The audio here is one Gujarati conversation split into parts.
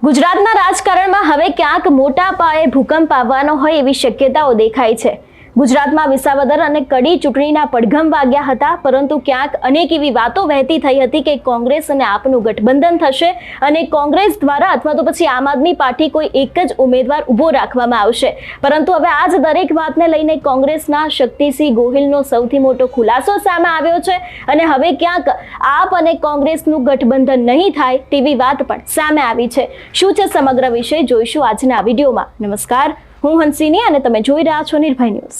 ગુજરાતના રાજકારણમાં હવે ક્યાંક મોટા પાયે ભૂકંપ આવવાનો હોય એવી શક્યતાઓ દેખાય છે। ગુજરાતમાં વિસાવદર અને કડી ચૂંટણીના પડઘમ વાગ્યા હતા, પરંતુ ક્યાંક અનેક એવી વાતો વહેતી થઈ હતી કે કોંગ્રેસ અને આપનું ગઠબંધન થશે અને કોંગ્રેસ દ્વારા અથવા તો પછી આમ આદમી પાર્ટી કોઈ એક જ ઉમેદવાર ઊભો રાખવામાં આવશે। પરંતુ હવે આ જ દરેક વાતને લઈને કોંગ્રેસના શક્તિસિંહ ગોહિલનો સૌથી મોટો ખુલાસો સામે આવ્યો છે અને હવે ક્યાંક આપ અને કોંગ્રેસનું ગઠબંધન નહીં થાય તેવી વાત પણ સામે આવી છે। શું છે સમગ્ર વિષય જોઈશું આજના વિડીયોમાં। નમસ્કાર, હું હંસિની અને તમે જોઈ રહ્યા છો નિર્ભય ન્યૂઝ।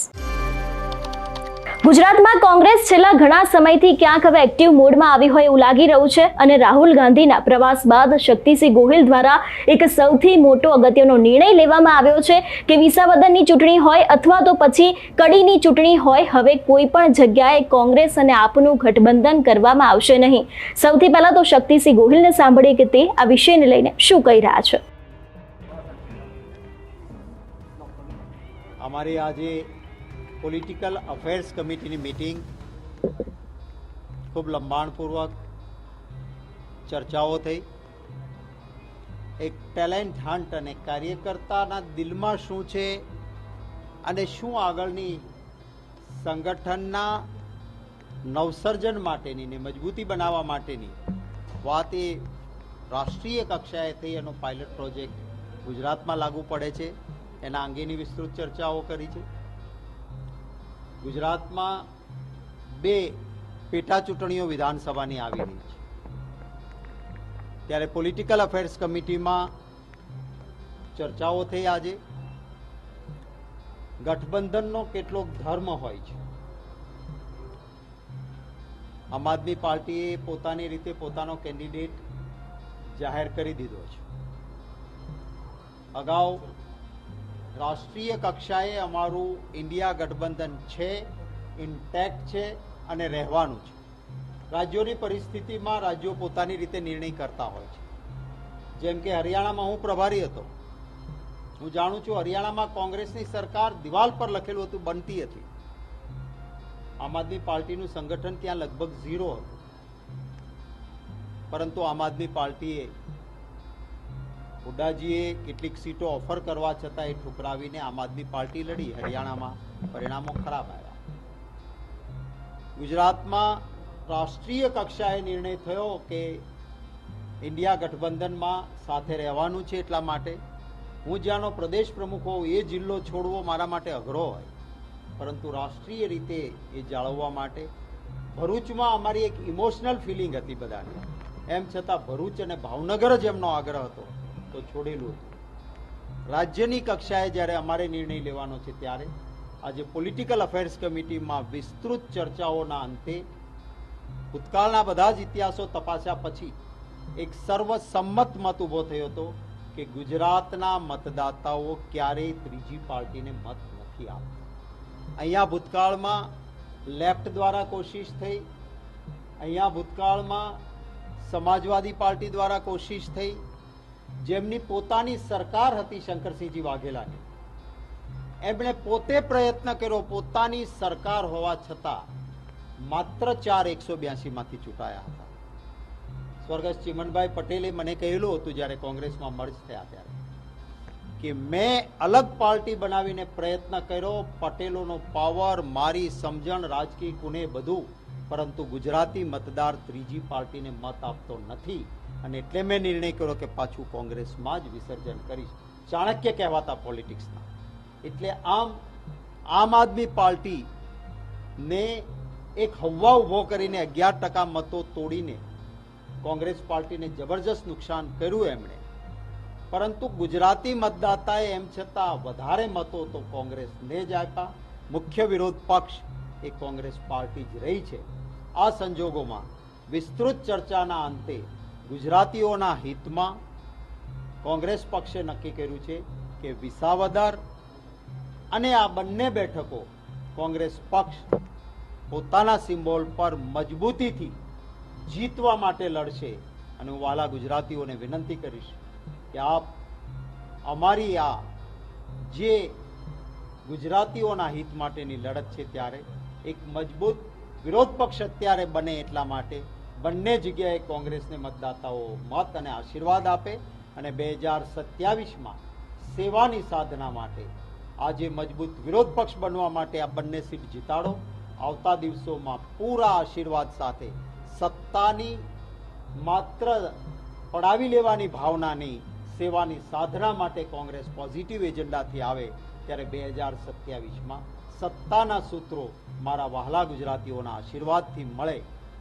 ગુજરાતમાં કોંગ્રેસ છેલ્લા ઘણા સમયથી ક્યાંક હવે એક્ટિવ મોડમાં આવી હોય એવું લાગી રહ્યું છે અને રાહુલ ગાંધીના પ્રવાસ બાદ શક્તિસિંહ ગોહિલ દ્વારા એક સૌથી મોટો અગત્યનો નિર્ણય લેવામાં આવ્યો છે કે વિસાવદરની ચૂંટણી હોય અથવા તો પછી કડીની ચૂંટણી હોય, હવે કોઈ પણ જગ્યાએ કોંગ્રેસ અને આપનું ગઠબંધન કરવામાં આવશે નહીં। સૌથી પહેલા તો શક્તિસિંહ ગોહિલને સાંભળીએ કે તે આ વિષયને લઈને શું કહી રહ્યા છે। हमारी आज पॉलिटिकल अफेयर्स कमिटी की मीटिंग खूब लंबाणपूर्वक चर्चाओं थी। एक टेलेंट हंट અને કાર્યકર્તાના દિલમાં શું છે અને શું આગળની સંગઠનના નવસર્જન માટેની ને મજબૂતી બનાવવા માટેની વાત એ રાષ્ટ્રીય કક્ષાએ થઈ એનો પાયલટ પ્રોજેક્ટ ગુજરાતમાં લાગુ પડે છે, એના અંગેની વિસ્તૃત ચર્ચાઓ કરી છે। ગુજરાતમાં 2 પેટા ચૂંટણીઓ વિધાનસભાની આવી રહી છે, ત્યારે પોલિટિકલ અફેર્સ કમિટીમાં ચર્ચાઓ થઈ। આજે ગઠબંધનનો કેટલો ધર્મ હોય છે। આમ આદમી પાર્ટીએ પોતાની રીતે પોતાનો કેન્ડિડેટ જાહેર કરી દીધો છે। અગાઉ રાષ્ટ્રીય કક્ષાએ અમારું ઇન્ડિયા ગઠબંધન છે, ઇન્ટેક્ટ છે અને રહેવાનું છે। રાજ્યોની પરિસ્થિતિમાં રાજ્યો પોતાની રીતે નિર્ણય કરતા હોય છે। જેમ કે હરિયાણામાં હું પ્રભારી હતો, હું જાણું છું હરિયાણામાં કોંગ્રેસની સરકાર દિવાલ પર લખેલું હતું, બનતી હતી। આમ આદમી પાર્ટીનું સંગઠન ત્યાં લગભગ 0 હતું, પરંતુ આમ આદમી પાર્ટીએ હુડ્ડાજીએ કેટલીક સીટો ઓફર કરવા છતાં એ ઠુકરાવીને આમ આદમી પાર્ટી લડી। હરિયાણામાં પરિણામો ખરાબ આવ્યા। ગુજરાતમાં રાષ્ટ્રીય કક્ષાએ નિર્ણય થયો કે ઇન્ડિયા ગઠબંધનમાં સાથે રહેવાનું છે। એટલા માટે હું જ્યાંનો પ્રદેશ પ્રમુખ હોઉં એ જિલ્લો છોડવો મારા માટે અઘરો હોય, પરંતુ રાષ્ટ્રીય રીતે એ જાળવવા માટે ભરૂચમાં અમારી એક ઇમોશનલ ફિલિંગ હતી બધાની, એમ છતાં ભરૂચ અને ભાવનગર જ એમનો આગ્રહ હતો તો છોડેલું હતું। રાજ્યની કક્ષાએ જ્યારે અમારે નિર્ણય લેવાનો છે ત્યારે આજે પોલિટિકલ અફેર્સ કમિટીમાં વિસ્તૃત ચર્ચાઓના અંતે ભૂતકાળના બધા જ ઇતિહાસો તપાસ્યા પછી એક સર્વસંમત મત ઊભો થયો હતો કે ગુજરાતના મતદાતાઓ ક્યારેય ત્રીજી પાર્ટીને મત નથી આપતા। અહીંયા ભૂતકાળમાં લેફ્ટ દ્વારા કોશિશ થઈ, અહીંયા ભૂતકાળમાં સમાજવાદી પાર્ટી દ્વારા કોશિશ થઈ, જેમની પોતાની સરકાર હતી શંકરસિંહજી વાઘેલાની, એમણે પોતે પ્રયત્ન કર્યો, પોતાની સરકાર હોવા છતાં માત્ર 4 182 માંથી ચૂંટાયા હતા। સ્વર્ગસ્થ ચિમનભાઈ પટેલે મને કહેલું હતું જ્યારે કોંગ્રેસમાં મર્જ થયા ત્યારે કે મેં અલગ પાર્ટી બનાવીને પ્રયત્ન કર્યો, પટેલોનો પાવર, મારી સમજણ, રાજકીય કુને બધું, પરંતુ ગુજરાતી મતદાર ત્રીજી પાર્ટીને મત આપતો નથી અને એટલે મેં નિર્ણય કર્યો કે પાછું કોંગ્રેસમાં જ વિસર્જન કરીશ। ચાણક્ય કહેવાતા પોલિટિક્સના। એટલે આમ આદમી પાર્ટીને એક હવા ઉભો કરીને 11% મતો તોડીને કોંગ્રેસ પાર્ટીને જબરજસ્ત નુકસાન કર્યું એમણે, પરંતુ ગુજરાતી મતદાતાએ એમ છતાં વધારે મતો તો કોંગ્રેસને જ આપ્યા। મુખ્ય વિરોધ પક્ષ એ કોંગ્રેસ પાર્ટી જ રહી છે। આ સંજોગોમાં વિસ્તૃત ચર્ચાના અંતે ગુજરાતીઓના હિતમાં કોંગ્રેસ પક્ષે નક્કી કર્યું છે કે વિસાવદર અને આ બંને બેઠકો કોંગ્રેસ પક્ષ પોતાના સિમ્બોલ પર મજબૂતીથી જીતવા માટે લડશે। અને હું વાલા ગુજરાતીઓને વિનંતી કરીશ કે આપ અમારી આ જે ગુજરાતીઓના હિત માટેની લડત છે ત્યારે એક મજબૂત વિરોધ પક્ષ અત્યારે બને, એટલા માટે બંને જગ્યાએ કોંગ્રેસને મતદાતાઓ મત અને આશીર્વાદ આપે। અને 2027માં સેવાની સાધના માટે આજે મજબૂત વિરોધ પક્ષ બનવા માટે આ બંને સીટ જીતાડો. આવતા દિવસોમાં પૂરા આશીર્વાદ સાથે સત્તાની માત્ર પડાવી લેવાની ભાવનાની સેવાની સાધના માટે કોંગ્રેસ પોઝિટિવ એજન્ડાથી આવે ત્યારે 2027માં સત્તાના સૂત્રો મારા વહાલા ગુજરાતીઓના આશીર્વાદથી મળે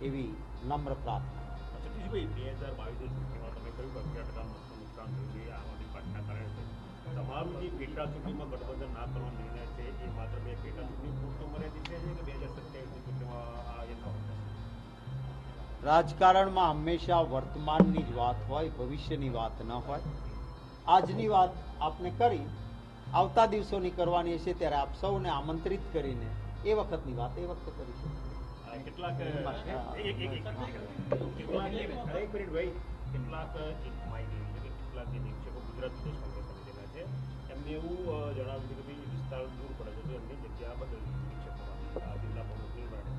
એવી નમ્ર પ્રાર્થના. સતીશભાઈ, 2022 તમે કહ્યું કે 11% નુકસાન થયું છે આમ આદમી પાર્ટીના કારણે. તમારું જે પેટા ચૂંટણીમાં ગઠબંધન ના કરવાનો નિર્ણય છે એ માત્ર બે પેટા ચૂંટણી પૂરતો મર્યાદિત છે કે 2027ની ચૂંટણીમાં આ એ થવાનું? રાજકારણમાં હંમેશા વર્તમાનની જ વાત હોય, ભવિષ્યની વાત ન હોય. આજની વાત આપને કરી, આવતા દિવસોની કરવાની હશે ત્યારે આપ સૌને આમંત્રિત કરીને એ વખતની વાત એ વખતે કરીશું. કેટલાક એક મિનિટ ભાઈ, કેટલાક એક માહિતી છે કે કેટલાક જે નિરીક્ષકો ગુજરાત પ્રદેશ કોંગ્રેસ સમિતિના છે એમને એવું જણાવ્યું છે કે ભાઈ વિસ્તાર દૂર પડે છે તો એમની જગ્યા બદલવી નિરીક્ષકોમાં જિલ્લા પ્રમુખની માટે.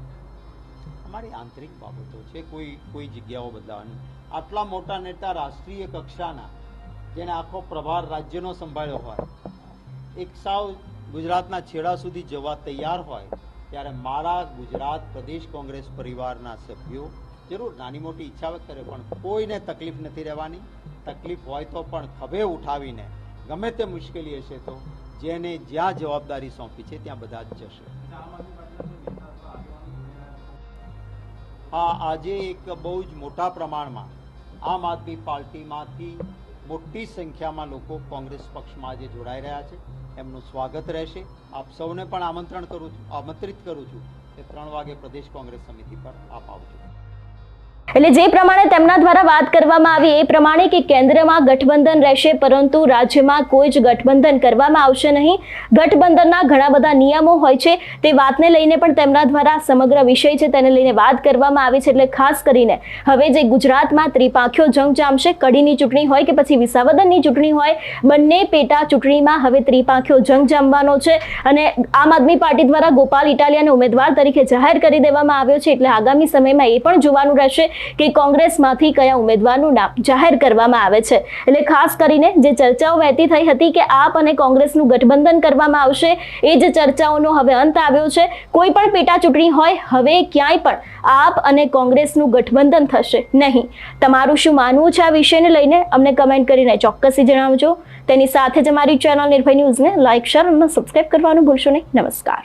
અમારી આંતરિક બાબતો છે, કોઈ જગ્યાઓ બદલાવાની. આટલા મોટા નેતા રાષ્ટ્રીય કક્ષાના જેને આખો પ્રભાર રાજ્યનો સંભાળ્યો હોય, એક સાવ ગુજરાતના છેડા સુધી જવા તૈયાર હોય ત્યારે મારા ગુજરાત પ્રદેશ કોંગ્રેસ પરિવારના સભ્યો જરૂર નાની મોટી ઈચ્છા વ્યક્ત કરે પણ કોઈને તકલીફ નથી રહેવાની. તકલીફ હોય તો પણ ખભે ઉઠાવીને ગમે તે મુશ્કેલી હશે તો જેને જ્યાં જવાબદારી સોંપી છે ત્યાં બધા જ જશે. હા, આજે એક બહુ જ મોટા પ્રમાણમાં આમ આદમી પાર્ટીમાંથી મોટી સંખ્યામાં લોકો કોંગ્રેસ પક્ષમાં આજે જોડાઈ રહ્યા છે. એમનું સ્વાગત રહેશે. આપ સૌને પણ આમંત્રિત કરું છું કે 3 વાગે પ્રદેશ કોંગ્રેસ સમિતિ પર આપ આવજો. એટલે જે પ્રમાણે તેમના દ્વારા વાત કરવામાં આવી એ પ્રમાણે કે કેન્દ્રમાં ગઠબંધન રહેશે પરંતુ રાજ્યમાં કોઈ જ ગઠબંધન કરવામાં આવશે નહીં. ગઠબંધનના ઘણા બધા નિયમો હોય છે તે વાતને લઈને પણ તેમના દ્વારા સમગ્ર વિષય છે તેને લઈને વાત કરવામાં આવી છે. એટલે ખાસ કરીને હવે જે ગુજરાતમાં ત્રિપાંખ્યો જંગ જામશે, કડીની ચૂંટણી હોય કે પછી વિસાવદરની ચૂંટણી હોય, બંને પેટા ચૂંટણીમાં હવે ત્રિપાંખ્યો જંગ જામવાનો છે અને આમ આદમી પાર્ટી દ્વારા ગોપાલ ઇટાલિયાને ઉમેદવાર તરીકે જાહેર કરી દેવામાં આવ્યો છે. એટલે આગામી સમયમાં એ પણ જોવાનું રહેશે કે કોંગ્રેસમાંથી કયા ઉમેદવારનું નામ જાહેર કરવામાં આવે છે. એટલે ખાસ કરીને જે ચર્ચાઓ વહેતી થઈ હતી કે આપ અને કોંગ્રેસનું ગઠબંધન કરવામાં આવશે એ જ ચર્ચાઓનો હવે અંત આવ્યો છે. કોઈ પણ પેટા ચૂંટણી હોય હવે ક્યાંય પણ આપ અને કોંગ્રેસનું ગઠબંધન થશે નહીં. તમારું શું માનવું છે આ વિષયને લઈને અમને કમેન્ટ કરીને ચોક્કસથી જણાવજો. તેની સાથે જ અમારી ચેનલ નિર્ભય ન્યૂઝને લાઇક, શેર અને સબસ્ક્રાઇબ કરવાનું ભૂલશો નહીં. નમસ્કાર.